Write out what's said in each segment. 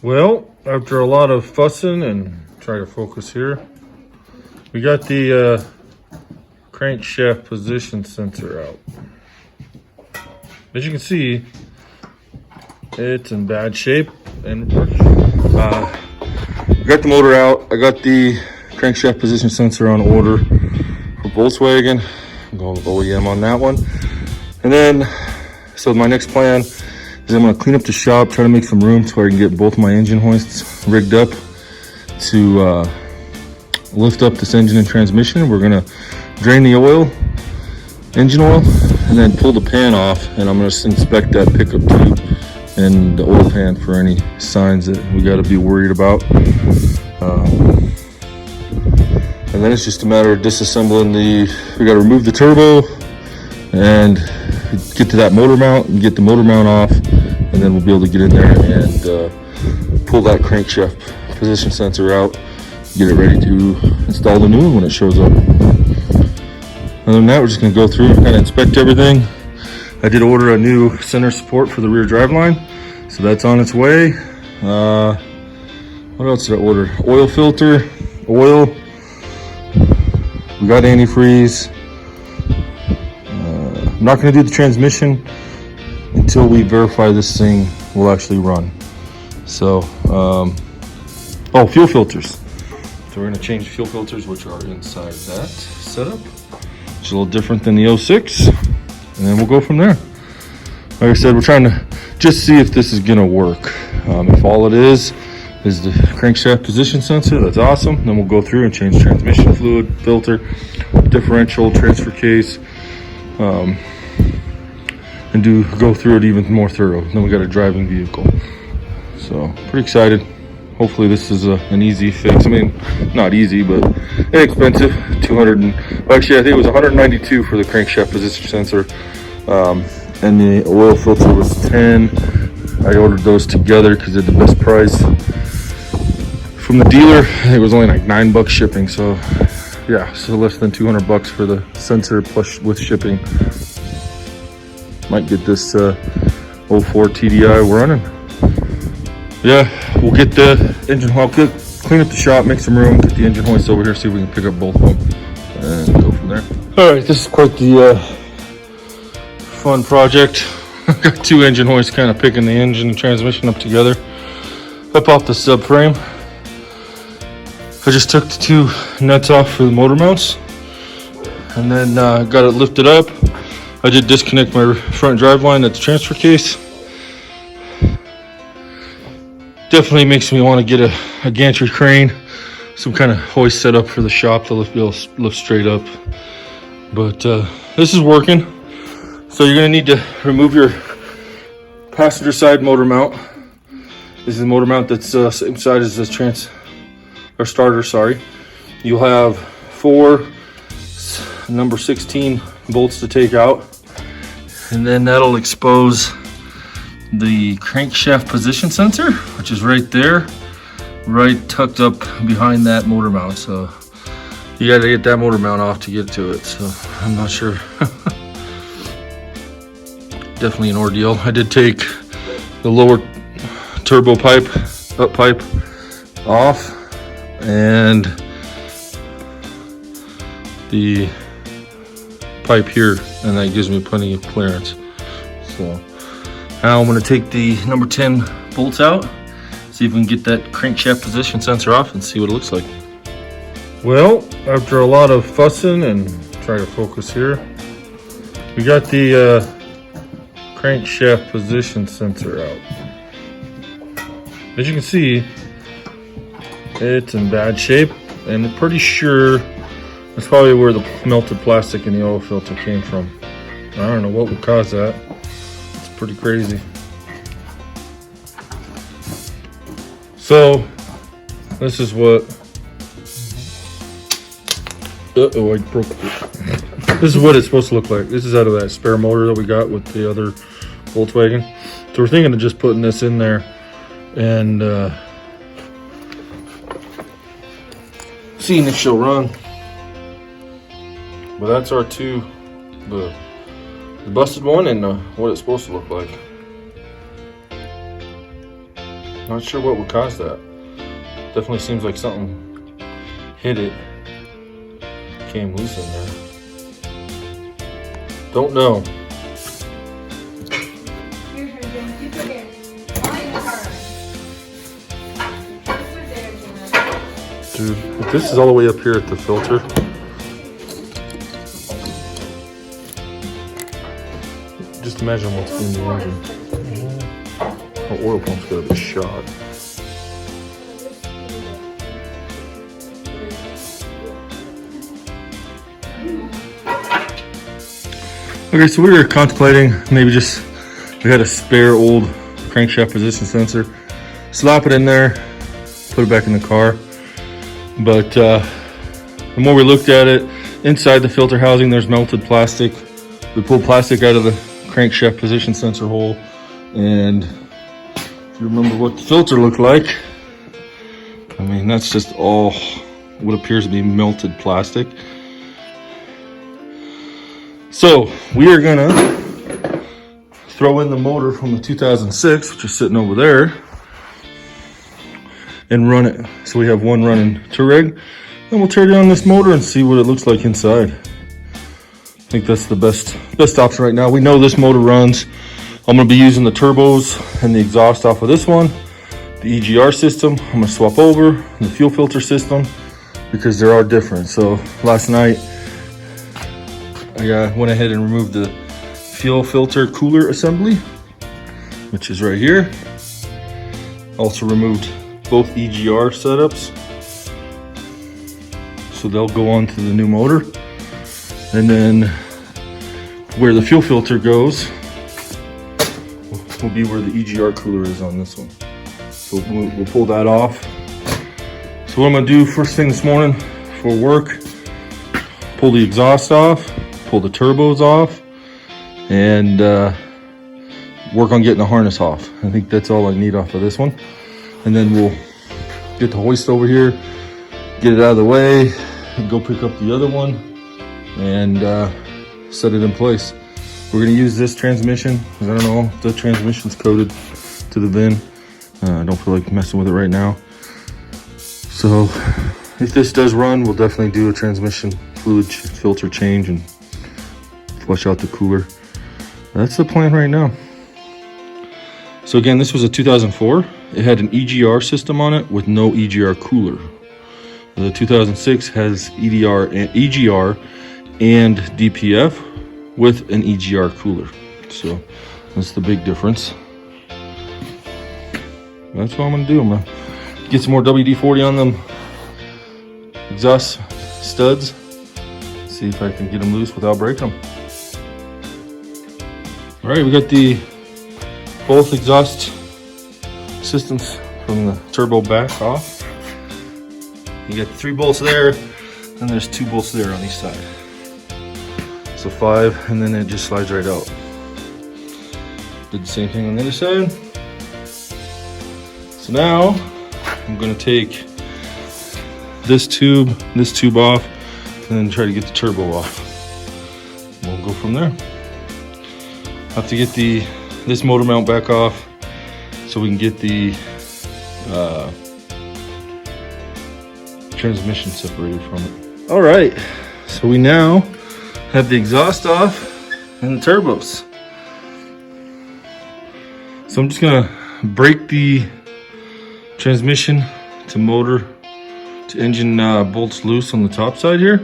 Well, after a lot of fussing and try to focus here, we got the crankshaft position sensor out. As you can see, it's in bad shape, and we got the motor out. I got the crankshaft position sensor on order for Volkswagen. I'm going with OEM on that one. And then, so my next plan is I'm going to clean up the shop, try to make some room so I can get both my engine hoists rigged up to lift up this engine and transmission. We're going to drain the oil, engine oil, and then pull the pan off, and I'm going to inspect that pickup tube and the oil pan for any signs that we got to be worried about. And then it's just a matter of disassembling we got to remove the turbo and get to that motor mount and get the motor mount off, and then we'll be able to get in there and pull that crankshaft position sensor out, get it ready to install the new one when it shows up. Other than that, we're just going to go through and kind of inspect everything. I did order a new center support for the rear driveline, so that's on its way. What else did I order? Oil filter, oil. We got antifreeze. I'm not going to do the transmission until we verify this thing will actually run. So, fuel filters. So we're going to change fuel filters, which are inside that setup. It's a little different than the 06, and then we'll go from there. Like I said, we're trying to just see if this is going to work. If all it is the crankshaft position sensor, that's awesome. Then we'll go through and change transmission fluid, filter, differential, transfer case, and go through it even more thorough. Then we got a driving vehicle. So pretty excited. Hopefully this is an easy fix. I mean, not easy, but inexpensive. Actually, I think it was 192 for the crankshaft position sensor, and the oil filter was 10. I ordered those together because they're the best price from the dealer. I think it was only like $9 shipping. So yeah, so less than $200 for the sensor plus with shipping. Might get this 04 TDI running. Yeah, we'll get the engine hoist, clean up the shop, make some room, get the engine hoist over here, see if we can pick up both of them, and go from there. All right, this is quite the fun project. I've got two engine hoists kind of picking the engine and transmission up together, up off the subframe. I just took the two nuts off for the motor mounts, and then got it lifted up. I did disconnect my front drive line at the transfer case. Definitely makes me want to get a gantry crane, some kind of hoist set up for the shop to be able to lift straight up. But this is working. So you're going to need to remove your passenger side motor mount. This is the motor mount that's same side as the starter, sorry. You'll have 4 number 16 bolts to take out, and then that'll expose the crankshaft position sensor, which is right there, right tucked up behind that motor mount. So you got to get that motor mount off to get to it. So I'm not sure. Definitely an ordeal. I did take the lower turbo pipe, up pipe off, and the pipe here, and that gives me plenty of clearance. So now I'm going to take the number 10 bolts out, see if we can get that crankshaft position sensor off and see what it looks like. Well, after a lot of fussing and try to focus here, we got the crankshaft position sensor out. As you can see, it's in bad shape, and I'm pretty sure that's probably where the melted plastic in the oil filter came from. I don't know what would cause that. It's pretty crazy. So this is what I broke it. This is what it's supposed to look like. This is out of that spare motor that we got with the other Volkswagen. So we're thinking of just putting this in there and seeing if she'll run. But that's our two, the busted one and what it's supposed to look like. Not sure what would cause that. Definitely seems like something hit it, came loose in there. Don't know. Dude, if this is all the way up here at the filter, just imagine what's in the engine. The oil pump's gotta be shot. Okay, so we were contemplating maybe just, we had a spare old crankshaft position sensor, slap it in there, put it back in the car. But the more we looked at it, inside the filter housing there's melted plastic. We pulled plastic out of the crankshaft position sensor hole, and if you remember what the filter looked like, I mean, that's just all what appears to be melted plastic. So we are gonna throw in the motor from the 2006, which is sitting over there, and run it. So we have one running Touareg, and we'll tear down this motor and see what it looks like inside. I think that's the best option right now. We know this motor runs. I'm gonna be using the turbos and the exhaust off of this one, the EGR system. I'm gonna swap over the fuel filter system because they are different. So last night, I went ahead and removed the fuel filter cooler assembly, which is right here. Also removed both EGR setups, so they'll go on to the new motor. And then where the fuel filter goes will be where the EGR cooler is on this one. So we'll pull that off. So what I'm gonna do first thing this morning for work, pull the exhaust off, pull the turbos off, and work on getting the harness off. I think that's all I need off of this one. And then we'll get the hoist over here, get it out of the way, and go pick up the other one and set it in place. We're gonna use this transmission, because I don't know if the transmission's coded to the VIN. I don't feel like messing with it right now. So if this does run, we'll definitely do a transmission fluid filter change and flush out the cooler. That's the plan right now. So again, this was a 2004. It had an EGR system on it with no EGR cooler. The 2006 has EGR and DPF with an EGR cooler. So that's the big difference. That's what I'm gonna do. I'm gonna get some more WD-40 on them exhaust studs. See if I can get them loose without breaking them. All right, we got both exhaust systems from the turbo back off. You got 3 bolts there, and there's 2 bolts there on each side. So 5, and then it just slides right out. Did the same thing on the other side. So now I'm gonna take this tube off, and then try to get the turbo off. We'll go from there. Have to get this motor mount back off so we can get the transmission separated from it. All right, so we now have the exhaust off and the turbos. So I'm just gonna break the transmission to motor to engine bolts loose on the top side here,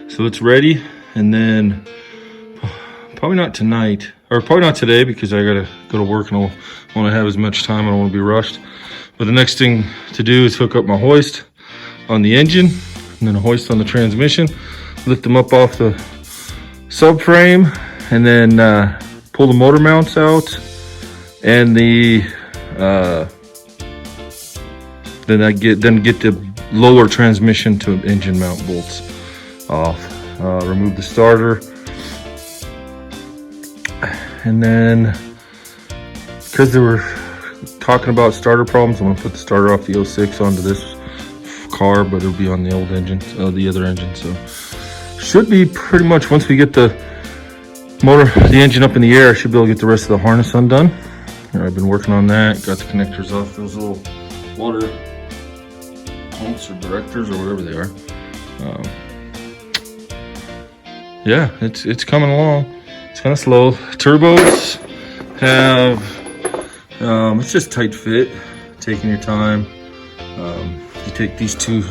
so it's ready. And then probably not tonight, or probably not today, because I gotta go to work and I want to have as much time. I don't want to be rushed. But the next thing to do is hook up my hoist on the engine, and then a hoist on the transmission, lift them up off the subframe, and then pull the motor mounts out, and then get the lower transmission to engine mount bolts off. Remove the starter, and then because they were talking about starter problems, I'm gonna put the starter off the 06 onto this car, but it'll be on the old engine, the other engine. So should be pretty much, once we get the engine up in the air, I should be able to get the rest of the harness undone. I've been working on that. Got the connectors off those little water pumps or directors or whatever they are. Yeah, it's coming along. It's kind of slow. Turbos have it's just tight fit, taking your time. You take these 2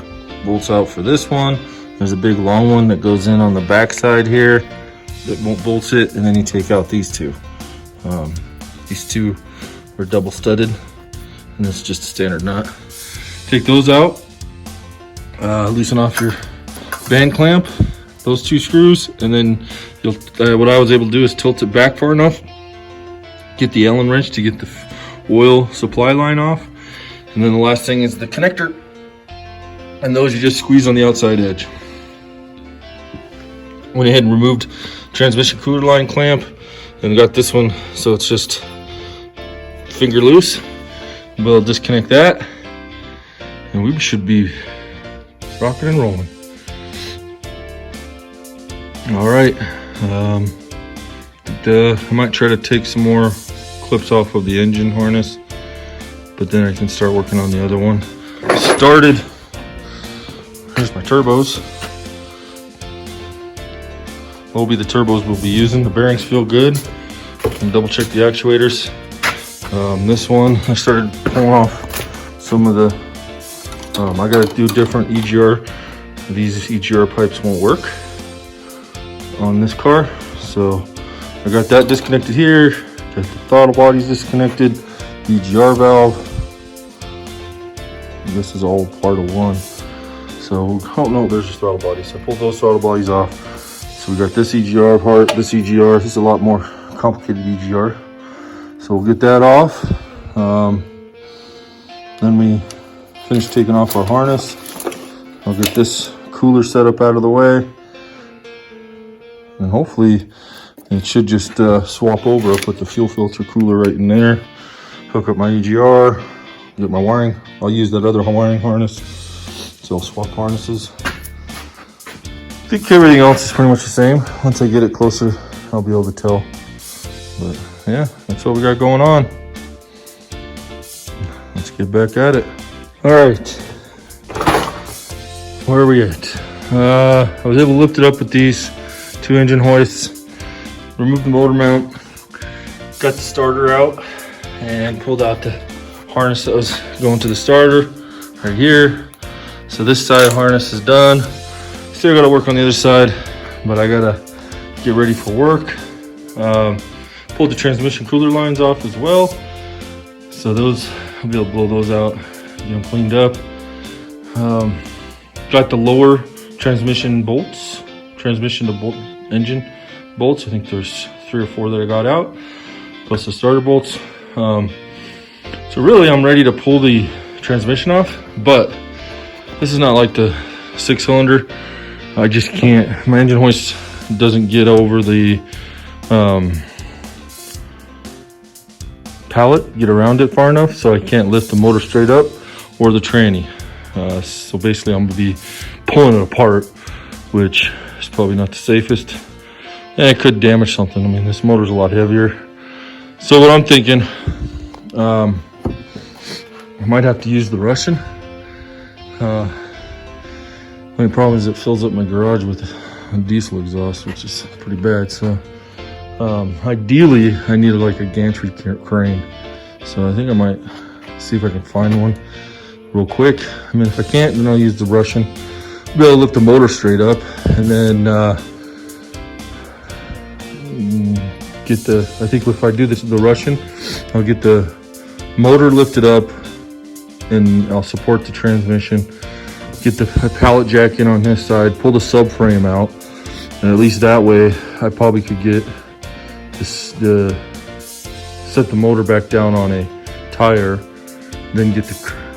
bolts out for this one. There's a big long one that goes in on the back side here that won't bolt it, and then you take out these 2. These 2 are double studded, and this is just a standard nut. Take those out, loosen off your band clamp, those 2 screws, and then you'll. What I was able to do is tilt it back far enough, get the Allen wrench to get the oil supply line off, and then the last thing is the connector, and those you just squeeze on the outside edge. Went ahead and removed transmission cooler line clamp, and got this one so it's just finger loose. We'll disconnect that, and we should be rocking and rolling. All right, I might try to take some more clips off of the engine harness, but then I can start working on the other one. Here's my turbos. Will be the turbos we'll be using. The bearings feel good. And double check the actuators. This one, I started pulling off some of the, I gotta do different EGR. These EGR pipes won't work on this car. So I got that disconnected here. Got the throttle bodies disconnected. EGR valve. This is all part of one. So, oh no, there's the throttle bodies. I pulled those throttle bodies off. So we got this EGR part, this EGR. This is a lot more complicated EGR. So we'll get that off. Then we finish taking off our harness. I'll get this cooler setup out of the way. And hopefully it should just swap over. I'll put the fuel filter cooler right in there. Hook up my EGR, get my wiring. I'll use that other wiring harness. So I'll swap harnesses. I think everything else is pretty much the same. Once I get it closer, I'll be able to tell. But yeah, that's what we got going on. Let's get back at it. All right, where are we at? I was able to lift it up with these 2 engine hoists, remove the motor mount, got the starter out, and pulled out the harness that was going to the starter right here. So this side harness is done. Still gotta work on the other side, but I gotta get ready for work. Pulled the transmission cooler lines off as well. So those, I'll be able to blow those out, get them cleaned up. Got the lower transmission bolts, transmission to bolt engine bolts. I think there's 3 or 4 that I got out, plus the starter bolts. So really I'm ready to pull the transmission off, but this is not like the 6-cylinder. I just can't, my engine hoist doesn't get over the pallet, get around it far enough, so I can't lift the motor straight up or the tranny. So basically I'm gonna be pulling it apart, which is probably not the safest. And it could damage something. I mean, this motor's a lot heavier. So what I'm thinking, I might have to use the Russian. The only problem is it fills up my garage with a diesel exhaust, which is pretty bad. So ideally I need like a gantry crane. So I think I might see if I can find one real quick. I mean, if I can't, then I'll use the Russian. Be able to lift the motor straight up, and then get the, I think if I do this with the Russian, I'll get the motor lifted up and I'll support the transmission. Get the pallet jack in on this side, pull the subframe out, and at least that way I probably could get this, set the motor back down on a tire, then get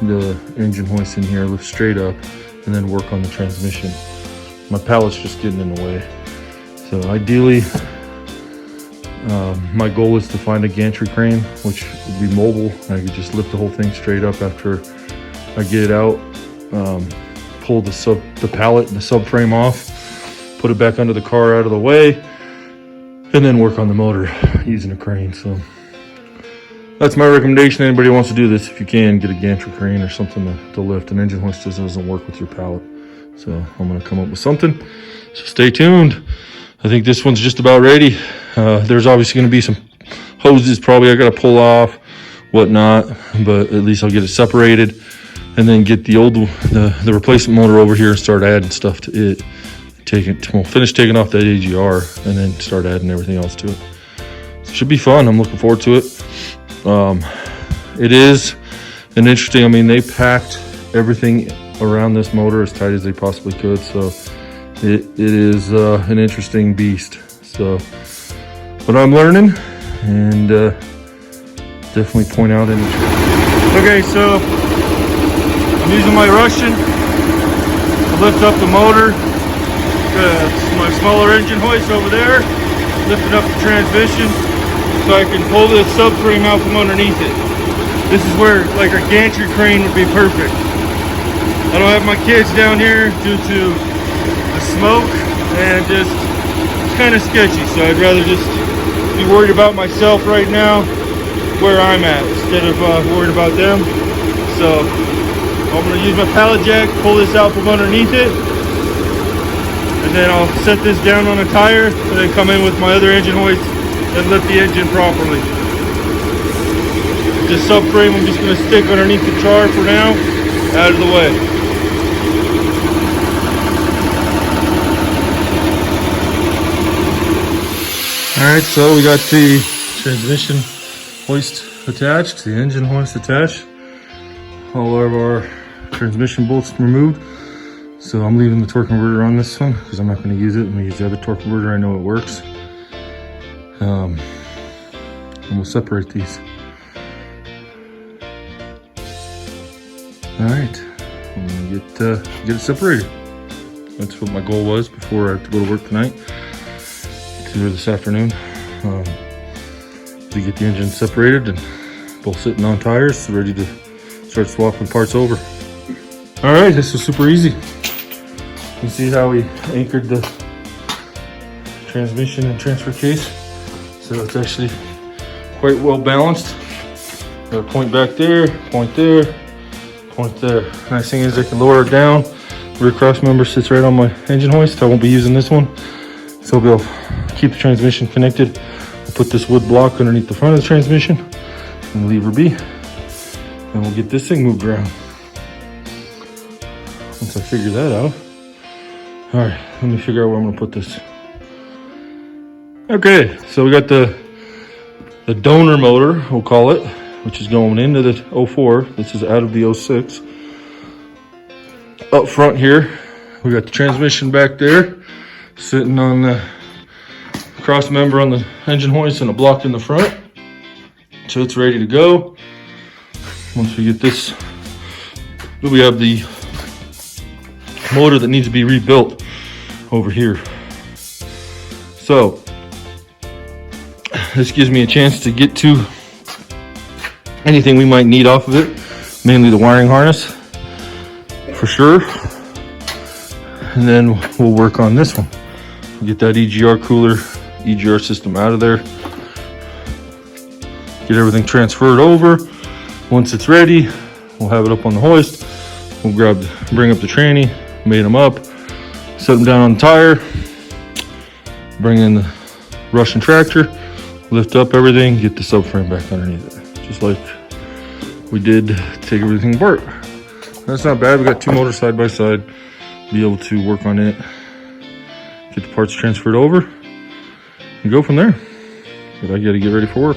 the engine hoist in here, lift straight up, and then work on the transmission. My pallet's just getting in the way. So ideally, my goal is to find a gantry crane, which would be mobile. I could just lift the whole thing straight up after I get it out. Pull the pallet and the subframe off, put it back under the car out of the way, and then work on the motor using a crane. So that's my recommendation. Anybody who wants to do this, if you can, get a gantry crane or something to lift. An engine hoist just doesn't work with your pallet. So I'm gonna come up with something. So stay tuned. I think this one's just about ready. There's obviously gonna be some hoses probably I gotta pull off, whatnot, but at least I'll get it separated and then get the replacement motor over here and start adding stuff to it. Finish taking off that AGR and then start adding everything else to it. So it should be fun. I'm looking forward to it. It is an interesting, I mean, they packed everything around this motor as tight as they possibly could. So it is an interesting beast. So, but I'm learning and definitely point out any. Okay, so I'm using my Russian to lift up the motor. My smaller engine hoist over there, lifting up the transmission so I can pull this subframe out from underneath it. This is where like a gantry crane would be perfect. I don't have my kids down here due to the smoke and just it's kind of sketchy, so I'd rather just be worried about myself right now where I'm at instead of worried about them. So I'm going to use my pallet jack, pull this out from underneath it, and then I'll set this down on a tire and then come in with my other engine hoist and lift the engine properly. This subframe I'm just going to stick underneath the char for now, out of the way. Alright, so we got the transmission hoist attached, the engine hoist attached, all of our transmission bolts removed. So I'm leaving the torque converter on this one because I'm not going to use it. I'm going to use the other torque converter. I know it works. And we'll separate these. All right, I'm going to get it separated. That's what my goal was before I have to go to work tonight, or this afternoon, to get the engine separated and both sitting on tires, ready to start swapping parts over. All right, this was super easy. You can see how we anchored the transmission and transfer case. So it's actually quite well balanced. Got a point back there, point there, point there. Nice thing is I can lower it down. Rear cross member sits right on my engine hoist. I won't be using this one. So I'll be able to keep the transmission connected. I'll put this wood block underneath the front of the transmission and lever B. And we'll get this thing moved around. Once I figure that out. All right, let me figure out where I'm gonna put this. Okay, so we got the donor motor, we'll call it, which is going into the 04. This is out of the 06. Up front here, we got the transmission back there, sitting on the cross member on the engine hoist and a block in the front. So it's ready to go. Once we get this, we have the motor that needs to be rebuilt over here. So this gives me a chance to get to anything we might need off of it, mainly the wiring harness for sure. And then we'll work on this one. Get that EGR cooler, EGR system out of there. Get everything transferred over. Once it's ready, we'll have it up on the hoist. We'll bring up the tranny, mate them up, set them down on the tire, bring in the Russian tractor, lift up everything, get the subframe back underneath it. Just like we did to take everything apart. That's not bad. We got two motors side by side. Be able to work on it, get the parts transferred over, and go from there. But I gotta get ready for work.